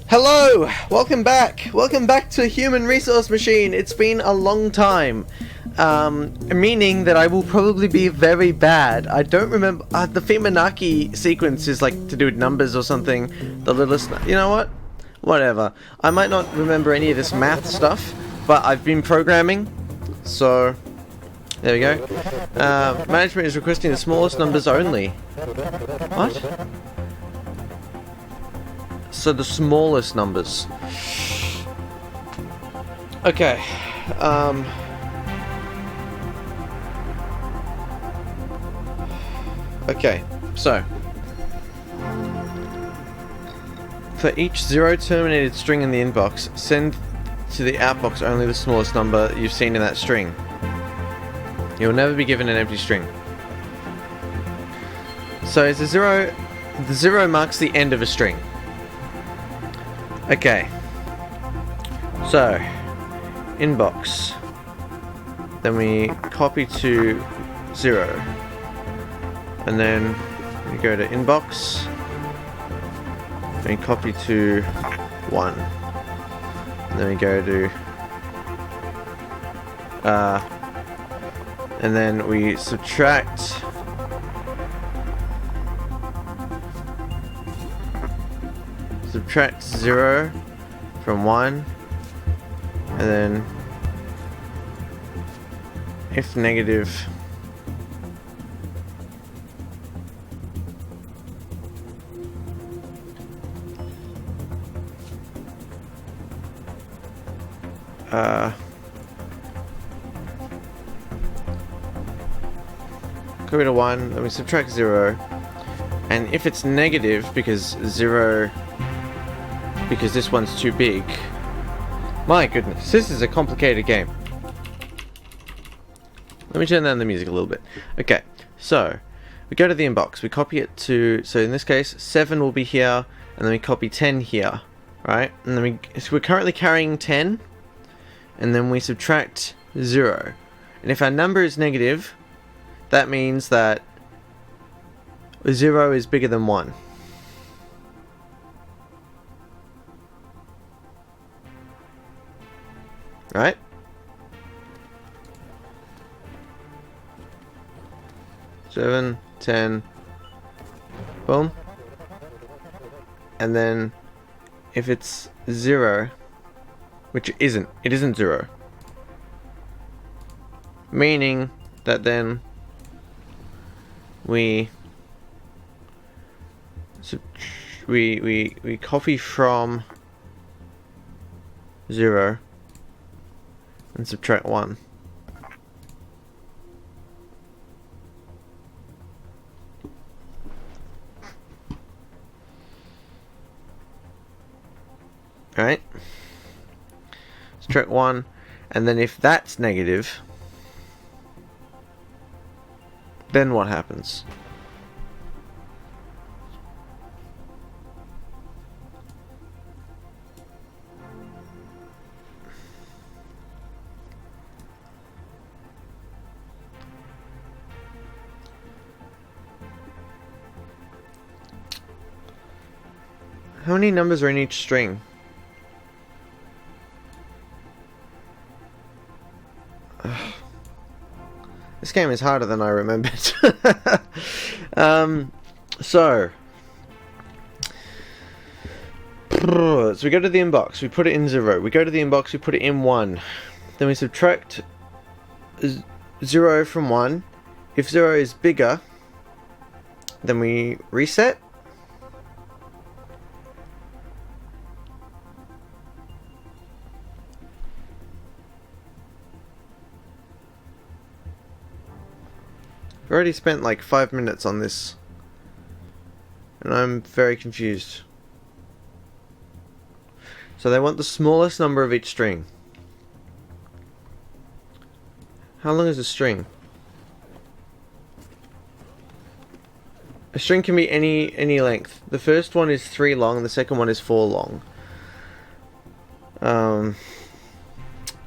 Hello! Welcome back! Welcome back to Human Resource Machine! It's been a long time. Meaning that I will probably be very bad. I don't remember... the Fibonacci sequence is like to do with numbers or something. The littlest... You know what? Whatever. I might not remember any of this math stuff, but I've been programming, so... There we go. Management is requesting the smallest numbers only. What? So the smallest numbers. Okay. Okay, so for each zero terminated string in the inbox, send to the outbox only the smallest number you've seen in that string. You'll never be given an empty string. So it's the zero marks the end of a string. Okay. So inbox. Then we copy to 0. And then we go to inbox. And copy to 1. And then we go to and then we subtract subtract 0 from 1, and then if negative go to 1, then we subtract 0, and if it's negative because 0, because this one's too big. My goodness, this is a complicated game. Let me turn down the music a little bit. Okay, so we go to the inbox, we copy it to, so in this case 7 will be here, and then we copy 10 here, right? And then so we're currently carrying 10, and then we subtract 0. And if our number is negative, that means that 0 is bigger than 1. Right? Seven, 10, boom. And then if it's 0, which it isn't 0. Meaning that then we copy from 0 and subtract 1. Right? Subtract 1, and then if that's negative, then what happens? How many numbers are in each string? This game is harder than I remembered. So we go to the inbox, we put it in 0. We go to the inbox, we put it in 1. Then we subtract 0 from 1. If 0 is bigger, then we reset. I've already spent like 5 minutes on this, and I'm very confused. So they want the smallest number of each string. How long is a string? A string can be any length. The first one is 3 long, the second one is 4 long.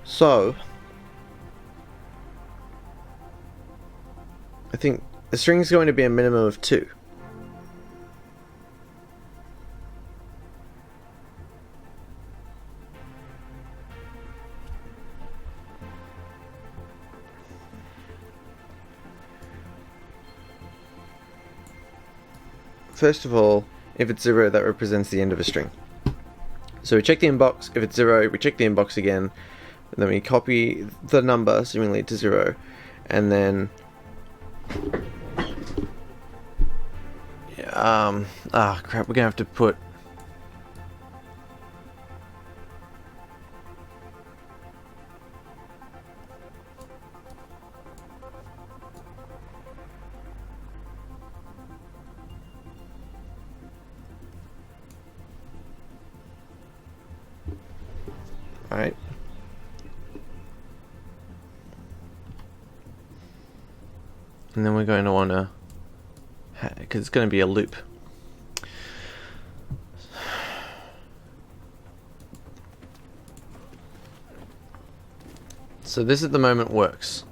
So I think the string is going to be a minimum of 2. first of all, if it's 0, that represents the end of a string. So we check the inbox. If it's 0, we check the inbox again. And then we copy the number, seemingly to 0. And then... crap, we're going to have to put... Alright. And then we're going to want to, because it's going to be a loop. So this at the moment works.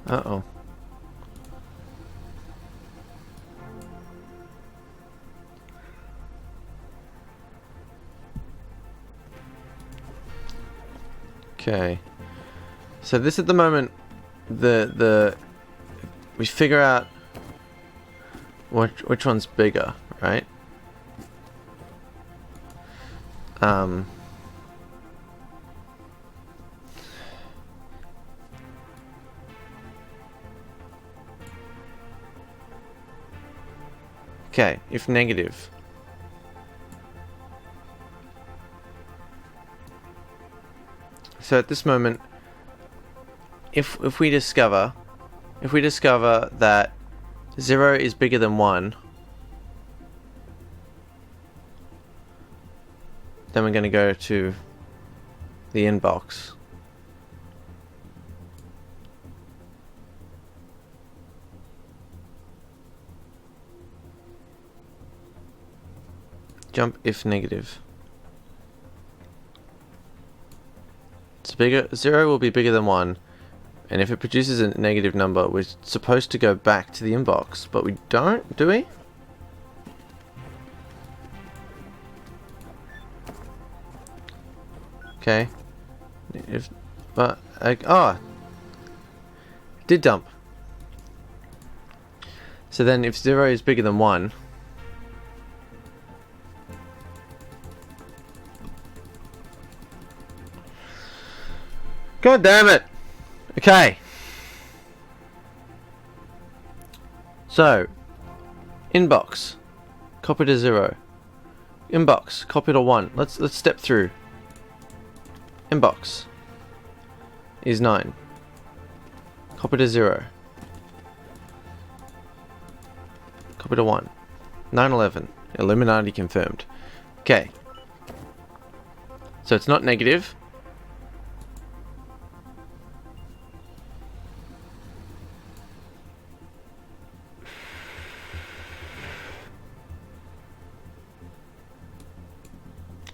Uh-oh. Okay. So this at the moment, we figure out which one's bigger, right? Okay, if negative. So at this moment, if we discover that 0 is bigger than 1, then we're going to go to the inbox. Jump if negative. It's bigger. 0 will be bigger than 1, and if it produces a negative number, we're supposed to go back to the inbox, but we don't, do we? Okay. Did dump. So then, if 0 is bigger than 1. God damn it! Okay. So, inbox, copy to 0. Inbox, copy to 1. Let's step through. Inbox is 9. Copy to 0. Copy to 1. 911. Illuminati confirmed. Okay. So it's not negative.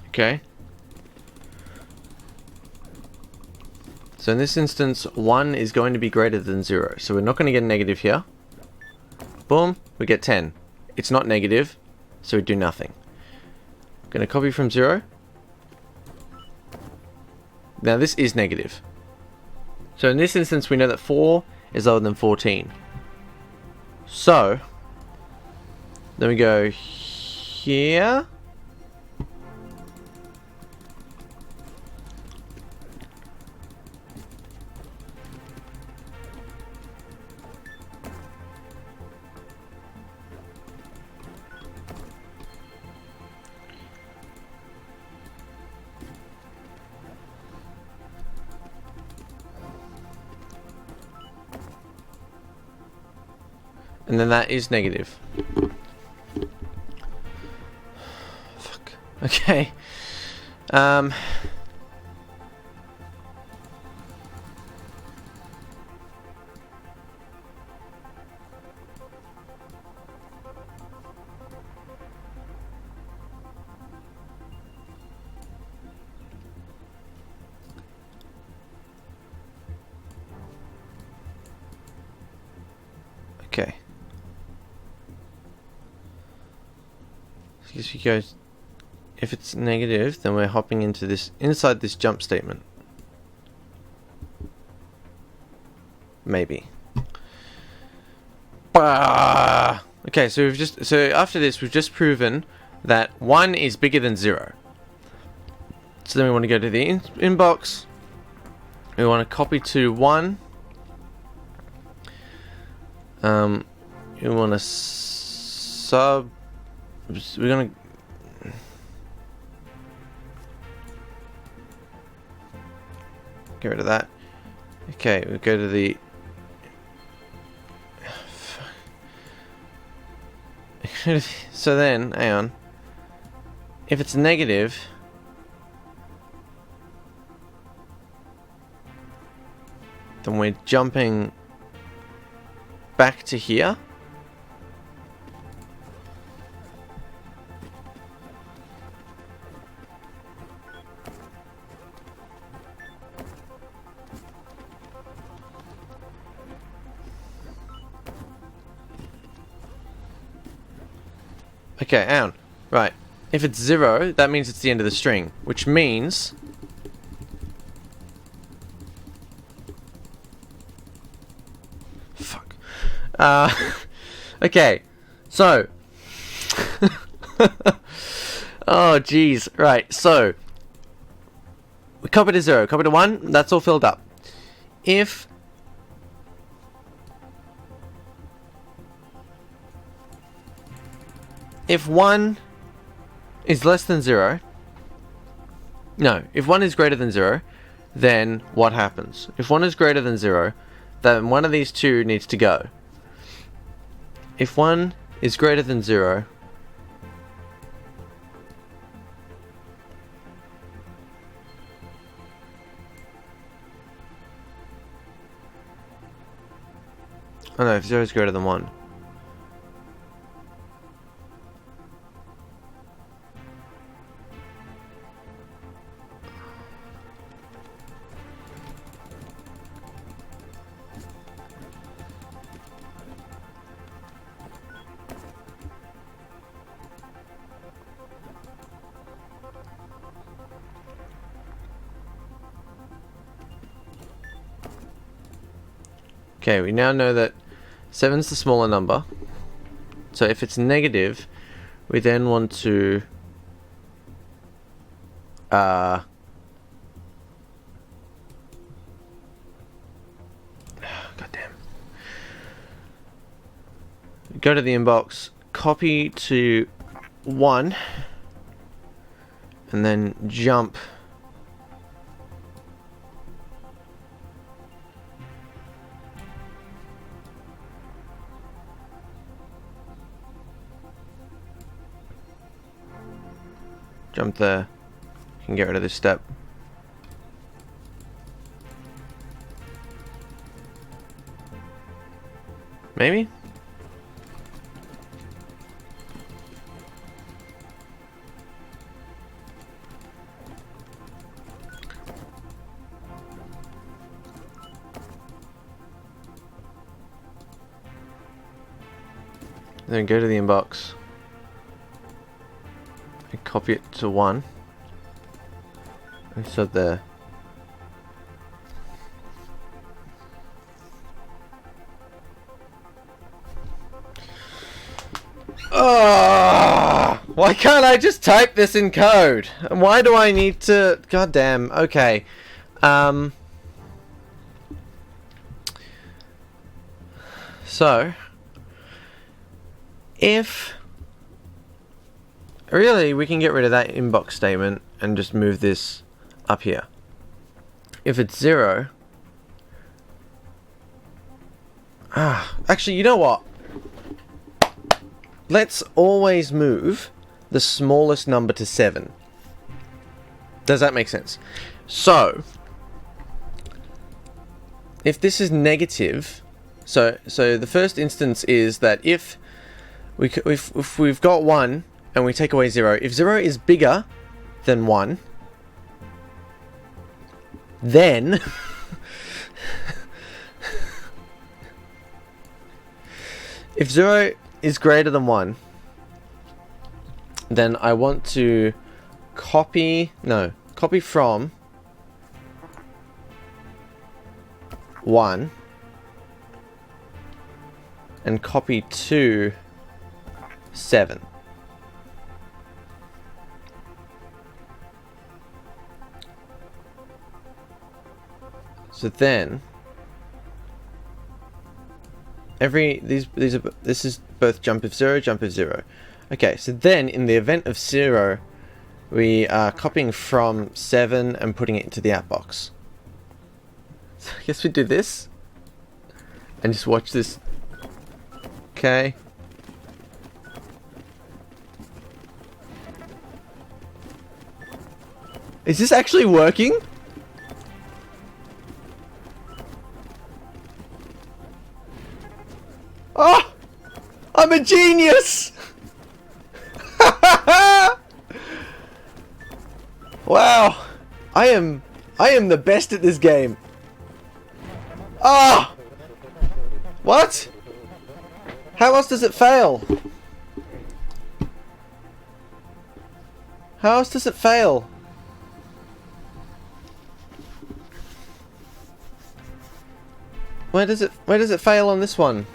Okay. So in this instance, 1 is going to be greater than 0. So we're not going to get a negative here. Boom, we get 10. It's not negative, so we do nothing. Going to copy from 0. Now this is negative. So in this instance, we know that 4 is lower than 14. So, then we go here. And then that is negative. Fuck. Okay. Okay. I guess we go If it's negative, then we're hopping into this, inside this jump statement. Maybe. Okay, so after this, we've just proven that 1 is bigger than 0. So then we want to go to the inbox. We want to copy to 1. We want to sub. We're gonna. Get rid of that. Okay, we go to the. So then, hang on. If it's negative, then we're jumping back to here. Okay, hang on. Right. If it's 0, that means it's the end of the string, which means fuck. Okay. So oh jeez. Right. So we copy to 0, copy to 1, that's all filled up. If If 1 is less than 0, no, if 1 is greater than 0, then what happens? If 1 is greater than 0, then one of these two needs to go. If 1 is greater than 0, oh no, if 0 is greater than 1. Okay, we now know that 7 is the smaller number. So if it's negative, we then want to goddamn. Go to the inbox, copy to 1, and then jump there. You can get rid of this step. Maybe? Then go to the inbox. Copy it to 1 and set there. Oh, why can't I just type this in code? Why do I need to? God damn. Okay. So if really, we can get rid of that inbox statement and just move this up here. If it's 0... actually, you know what? Let's always move the smallest number to 7. Does that make sense? So, if this is negative... So the first instance is that if we've got 1... and we take away 0. If 0 is bigger than 1, then if 0 is greater than 1, then I want to copy from 1 and copy to 7. So then this is both jump if 0, jump if 0. Okay, so then in the event of 0, we are copying from 7 and putting it into the outbox. So I guess we do this and just watch this. Okay. Is this actually working? Oh! I'm a genius! Wow! I am the best at this game. Ah! What? How else does it fail? How else does it fail? Where does it fail on this one?